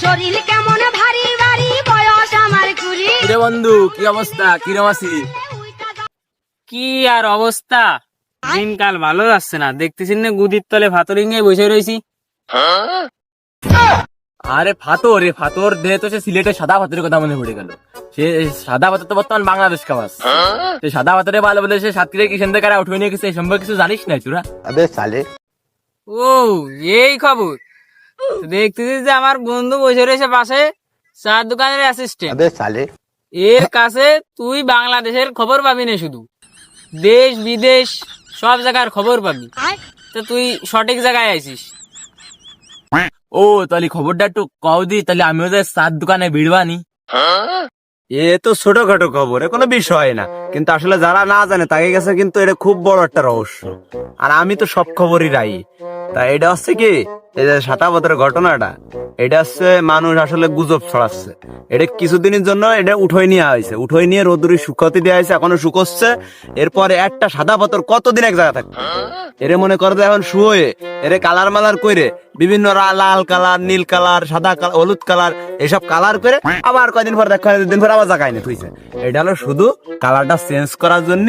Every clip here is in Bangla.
শরীর কেমন ভারী ভারী, বয়স আমার কুড়ি। রে বন্ধু, কি অবস্থা? কিরম আছিস? কি আর অবস্থা, দিনকাল ভালো যাচ্ছে না। দেখতেছিস না গুদির তলে ভাতরিং এ বসে রয়েছি। আরে ফাতর, রে ফাতর দে তো, সে সিলেটের সাদা ভাতের কথা মনে পড়ে গেল। সে সাদা ভাতের তো বর্তমান বাংলাদেশ খাবাস। সে সাদা ভাতের ভালো বলে সে সাতক্ষীরা কি সেন্দের কারা উঠে নিয়ে গেছে, এই সম্পর্কে কিছু জানিস না চূড়া? ও, এই খবর। দেখতেছিস যে আমার বন্ধু বসে রয়েছে পাশে, চার দোকানের অ্যাসিস্ট্যান্ট। এর কাছে তুই বাংলাদেশের খবর পাবি না, শুধু দেশ বিদেশ সব জায়গার খবর পাবি। তো তুই সঠিক জায়গায় আইছিস। ও তাহলে খবরটা একটু কও দি, তাহলে আমিও যে চার দোকানে ভিড়বানি। এ তো ছোটখাটো খবর, এ কোনো বিষয় না, কিন্তু আসলে যারা না জানে তাকে কাছে কিন্তু এটা খুব বড় একটা রহস্য। আর আমি তো সব খবরই রাই। তা এটা হচ্ছে কি, এই যে সাতাবতের ঘটনাটা, এটা হচ্ছে মানুষ আসলে গুজব ছড়াচ্ছে। এটা কিছুদিনের জন্য এটা উঠোয় নিয়ে হয়েছে, উঠোয় নিয়ে রোদুরি শুকাতে দেওয়া হয়েছে, এখনো শুকোচ্ছে। এরপরে একটা সাদা পাথর কতদিন এক জায়গা থাকবে, এরে মনে করে এখন শুয়ে এরে কালার মালার করে বিভিন্ন লাল কালার, নীল কালার, সাদা কালার, হলুদ কালার, এইসব কালার করে আবার কয়দিন পর দেখা, দিন পর আবার জায়গায় নিয়ে তুইছে। এটা হলো শুধু কালারটা চেঞ্জ করার জন্য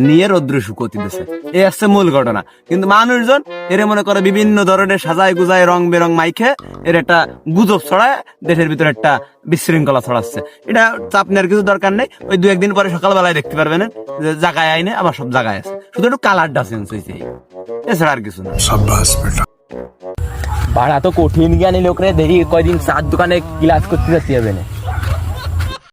নিয়ে রোদ্রে শুকোতে দিছে, এই হচ্ছে মূল ঘটনা। কিন্তু মানুষজন এরে মনে করে বিভিন্ন ধরনের সাজায় গুজায় রং বেরং মাইখে এর একটা গুজব ছড়ায়, দেশের ভিতরে একটা বিশৃঙ্খলা ছড়াচ্ছে। এটা চাপ নেওয়ার কিছু দরকার নেই, ওই দু একদিন পরে সকালবেলায় দেখতে পারবেন যে জায়গায় আইনে আবার সব জায়গায় আছে, শুধু একটু কালারটা চেঞ্জ হয়েছে, এছাড়া আর কিছু না। ভাড়া তো কঠিন জ্ঞানী লোকরে দেখি কয়দিন চার দোকানে ক্লাস করতে যাচ্ছি হবে না।